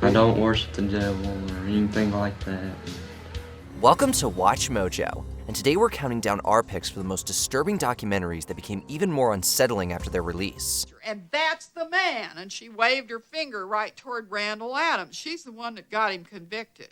I don't worship the devil or anything like that. Welcome to Watch Mojo, and today we're counting down our picks for the most disturbing documentaries that became even more unsettling after their release. And that's the man, and she waved her finger right toward Randall Adams. She's the one that got him convicted.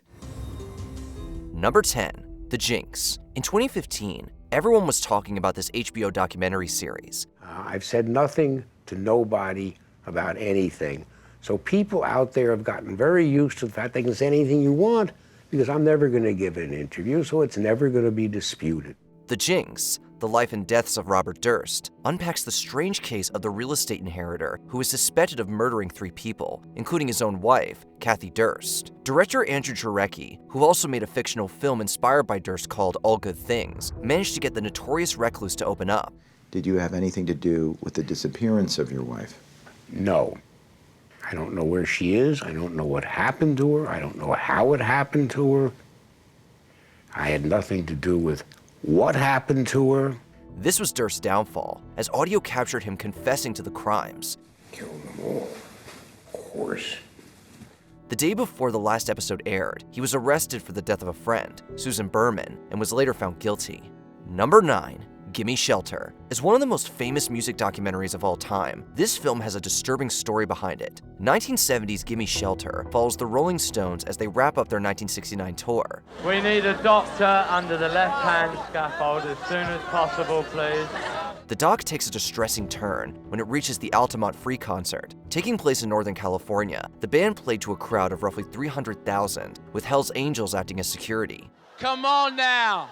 Number 10, The Jinx. In 2015, everyone was talking about this HBO documentary series. I've said nothing to nobody about anything. So people out there have gotten very used to the fact they can say anything you want because I'm never going to give an interview, so it's never going to be disputed. The Jinx, The Life and Deaths of Robert Durst, unpacks the strange case of the real estate inheritor who is suspected of murdering 3 people, including his own wife, Kathy Durst. Director Andrew Jarecki, who also made a fictional film inspired by Durst called All Good Things, managed to get the notorious recluse to open up. Did you have anything to do with the disappearance of your wife? No. I don't know where she is. I don't know what happened to her. I don't know how it happened to her. I had nothing to do with what happened to her. This was Durst's downfall, as audio captured him confessing to the crimes. Killed them all, of course. The day before the last episode aired, he was arrested for the death of a friend, Susan Berman, and was later found guilty. Number 9, Gimme Shelter. As one of the most famous music documentaries of all time, this film has a disturbing story behind it. 1970's Gimme Shelter follows the Rolling Stones as they wrap up their 1969 tour. We need a doctor under the left-hand scaffold as soon as possible, please. The doc takes a distressing turn when it reaches the Altamont Free concert. Taking place in Northern California, the band played to a crowd of roughly 300,000, with Hell's Angels acting as security. Come on now.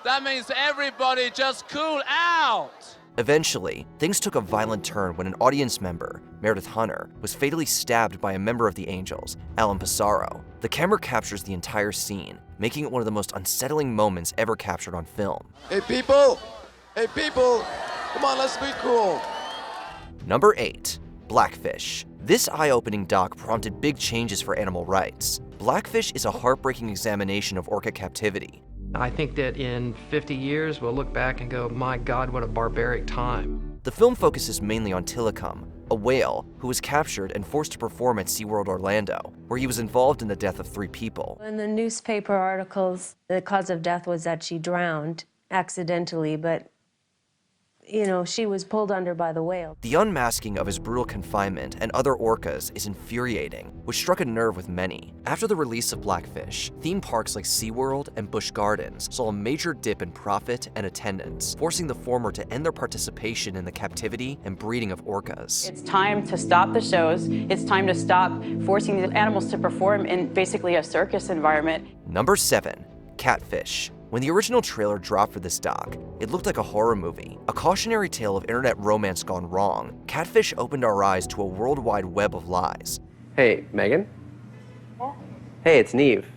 That means everybody just cool out. Eventually, things took a violent turn when an audience member, Meredith Hunter, was fatally stabbed by a member of the Angels, Alan Pissarro. The camera captures the entire scene, making it one of the most unsettling moments ever captured on film. Hey people, come on, let's be cool. Number 8, Blackfish. This eye-opening doc prompted big changes for animal rights. Blackfish is a heartbreaking examination of orca captivity. I think that in 50 years, we'll look back and go, my God, what a barbaric time. The film focuses mainly on Titicut, a whale who was captured and forced to perform at SeaWorld Orlando, where he was involved in the death of 3 people. In the newspaper articles, the cause of death was that she drowned accidentally, but she was pulled under by the whale. The unmasking of his brutal confinement and other orcas is infuriating, which struck a nerve with many. After the release of Blackfish, theme parks like SeaWorld and Busch Gardens saw a major dip in profit and attendance, forcing the former to end their participation in the captivity and breeding of orcas. It's time to stop the shows. It's time to stop forcing these animals to perform in basically a circus environment. Number 7, Catfish. When the original trailer dropped for this doc, it looked like a horror movie, a cautionary tale of internet romance gone wrong. Catfish opened our eyes to a worldwide web of lies. Hey, Megan? Yeah? Hey, it's Neve.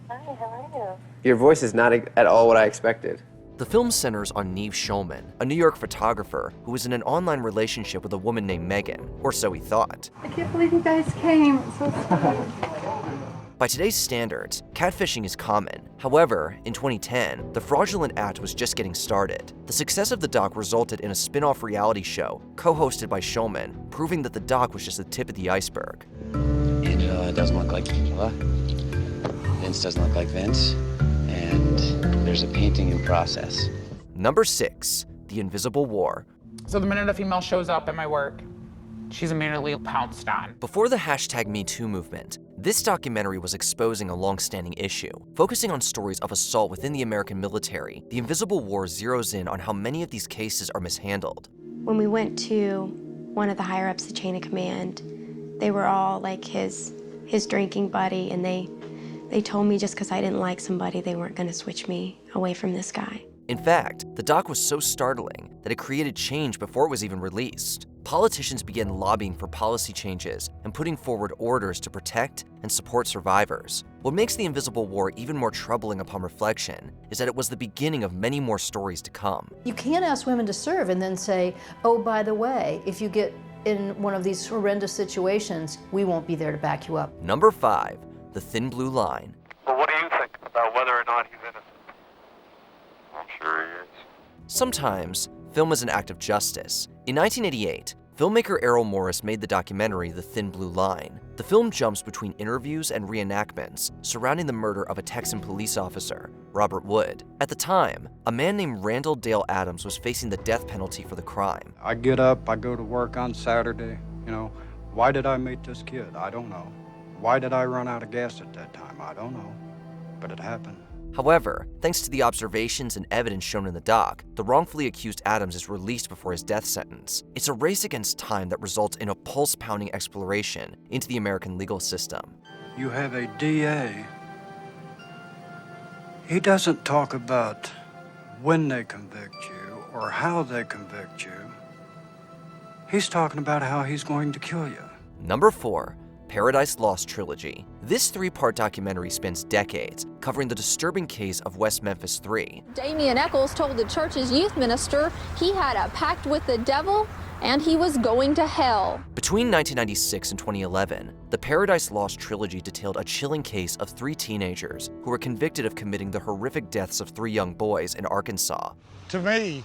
Hi, how are you? Your voice is not at all what I expected. The film centers on Neve Schulman, a New York photographer who was in an online relationship with a woman named Megan, or so he thought. I can't believe you guys came. It's so sweet. By today's standards, catfishing is common. However, in 2010, the fraudulent act was just getting started. The success of the doc resulted in a spin-off reality show, co-hosted by Schulman, proving that the doc was just the tip of the iceberg. Angela doesn't look like Angela. Vince doesn't look like Vince. And there's a painting in process. Number 6, The Invisible War. So the minute a female shows up at my work, she's immediately pounced on. Before the #MeToo movement, this documentary was exposing a long-standing issue. Focusing on stories of assault within the American military, The Invisible War zeroes in on how many of these cases are mishandled. When we went to one of the higher-ups, the chain of command, they were all like his drinking buddy, and they told me just because I didn't like somebody, they weren't going to switch me away from this guy. In fact, the doc was so startling that it created change before it was even released. Politicians began lobbying for policy changes and putting forward orders to protect and support survivors. What makes The Invisible War even more troubling upon reflection is that it was the beginning of many more stories to come. You can't ask women to serve and then say, oh, by the way, if you get in one of these horrendous situations, we won't be there to back you up. Number 5, The Thin Blue Line. Well, what do you think about whether or not he's innocent? I'm sure he is. Sometimes, film is an act of justice. In 1988, filmmaker Errol Morris made the documentary The Thin Blue Line. The film jumps between interviews and reenactments surrounding the murder of a Texan police officer, Robert Wood. At the time, a man named Randall Dale Adams was facing the death penalty for the crime. I get up, I go to work on Saturday, Why did I meet this kid? I don't know. Why did I run out of gas at that time? I don't know. But it happened. However, thanks to the observations and evidence shown in the doc, the wrongfully accused Adams is released before his death sentence. It's a race against time that results in a pulse-pounding exploration into the American legal system. You have a DA. He doesn't talk about when they convict you or how they convict you. He's talking about how he's going to kill you. Number 4. Paradise Lost Trilogy. This 3-part documentary spans decades, covering the disturbing case of West Memphis 3. Damian Eccles told the church's youth minister he had a pact with the devil and he was going to hell. Between 1996 and 2011, the Paradise Lost Trilogy detailed a chilling case of 3 teenagers who were convicted of committing the horrific deaths of 3 young boys in Arkansas. To me,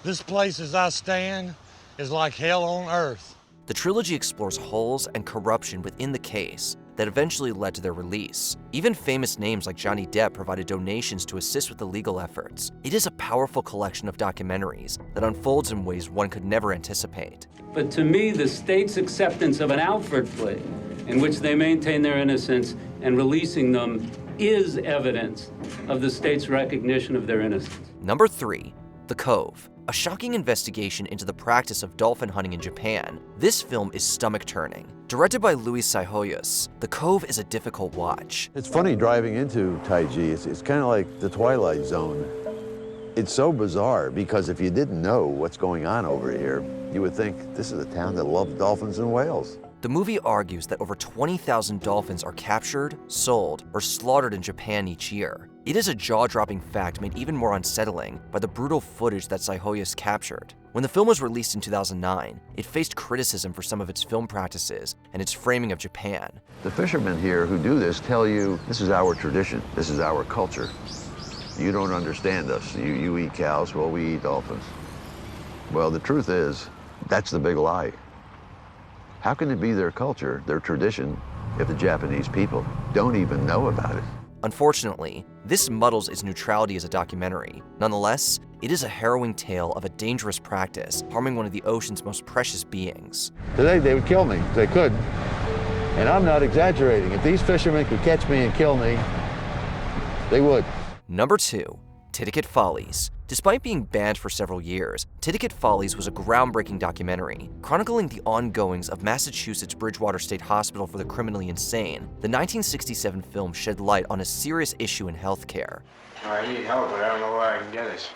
this place as I stand is like hell on earth. The trilogy explores holes and corruption within the case that eventually led to their release. Even famous names like Johnny Depp provided donations to assist with the legal efforts. It is a powerful collection of documentaries that unfolds in ways one could never anticipate. But to me, the state's acceptance of an Alford plea, in which they maintain their innocence, and releasing them is evidence of the state's recognition of their innocence. Number 3. The Cove. A shocking investigation into the practice of dolphin hunting in Japan. This film is stomach-turning. Directed by Luis Sayhoyas, The Cove is a difficult watch. It's funny driving into Taiji. It's kind of like the Twilight Zone. It's so bizarre because if you didn't know what's going on over here, you would think this is a town that loves dolphins and whales. The movie argues that over 20,000 dolphins are captured, sold, or slaughtered in Japan each year. It is a jaw-dropping fact made even more unsettling by the brutal footage that Sayhoyas captured. When the film was released in 2009, it faced criticism for some of its film practices and its framing of Japan. The fishermen here who do this tell you this is our tradition, this is our culture. You don't understand us. You eat cows, well, we eat dolphins. Well, the truth is, that's the big lie. How can it be their culture, their tradition, if the Japanese people don't even know about it? Unfortunately, this muddles its neutrality as a documentary. Nonetheless, it is a harrowing tale of a dangerous practice, harming one of the ocean's most precious beings. Today they would kill me if they could. And I'm not exaggerating. If these fishermen could catch me and kill me, they would. Number 2. Titicut Follies. Despite being banned for several years, Titicut Follies was a groundbreaking documentary, chronicling the ongoings of Massachusetts Bridgewater State Hospital for the Criminally Insane. The 1967 film shed light on a serious issue in healthcare. I need help, but I don't know where I can get it.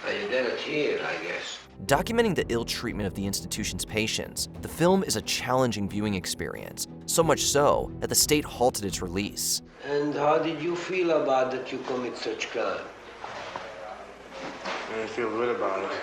You get it here, I guess. Documenting the ill treatment of the institution's patients, the film is a challenging viewing experience, so much so that the state halted its release. And how did you feel about that you commit such crime? I feel good about it.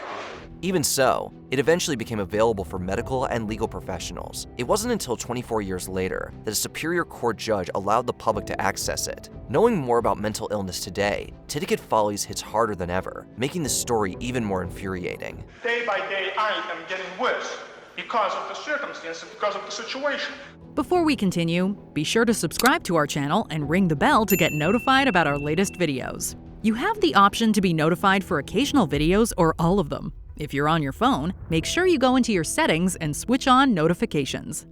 Even so, it eventually became available for medical and legal professionals. It wasn't until 24 years later that a Superior Court judge allowed the public to access it. Knowing more about mental illness today, Titicut Follies hits harder than ever, making the story even more infuriating. Day by day, I am getting worse because of the circumstances, because of the situation. Before we continue, be sure to subscribe to our channel and ring the bell to get notified about our latest videos. You have the option to be notified for occasional videos or all of them. If you're on your phone, make sure you go into your settings and switch on notifications.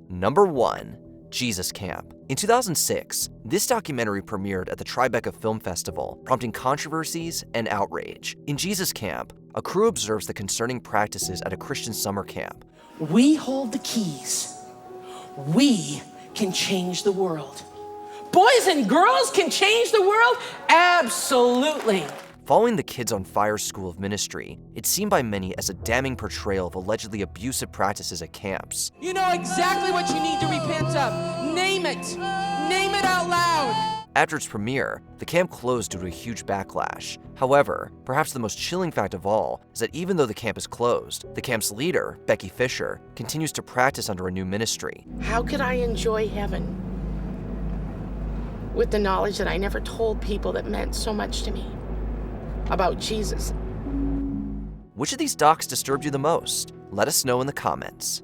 Number 1. Jesus Camp. In 2006, this documentary premiered at the Tribeca Film Festival, prompting controversies and outrage. In Jesus Camp, a crew observes the concerning practices at a Christian summer camp. We hold the keys. We can change the world. Boys and girls can change the world? Absolutely. Following the Kids on Fire School of Ministry, it's seen by many as a damning portrayal of allegedly abusive practices at camps. You know exactly what you need to repent of. Name it. Name it out loud. After its premiere, the camp closed due to a huge backlash. However, perhaps the most chilling fact of all is that even though the camp is closed, the camp's leader, Becky Fisher, continues to practice under a new ministry. How could I enjoy heaven with the knowledge that I never told people that meant so much to me about Jesus? Which of these docs disturbed you the most? Let us know in the comments.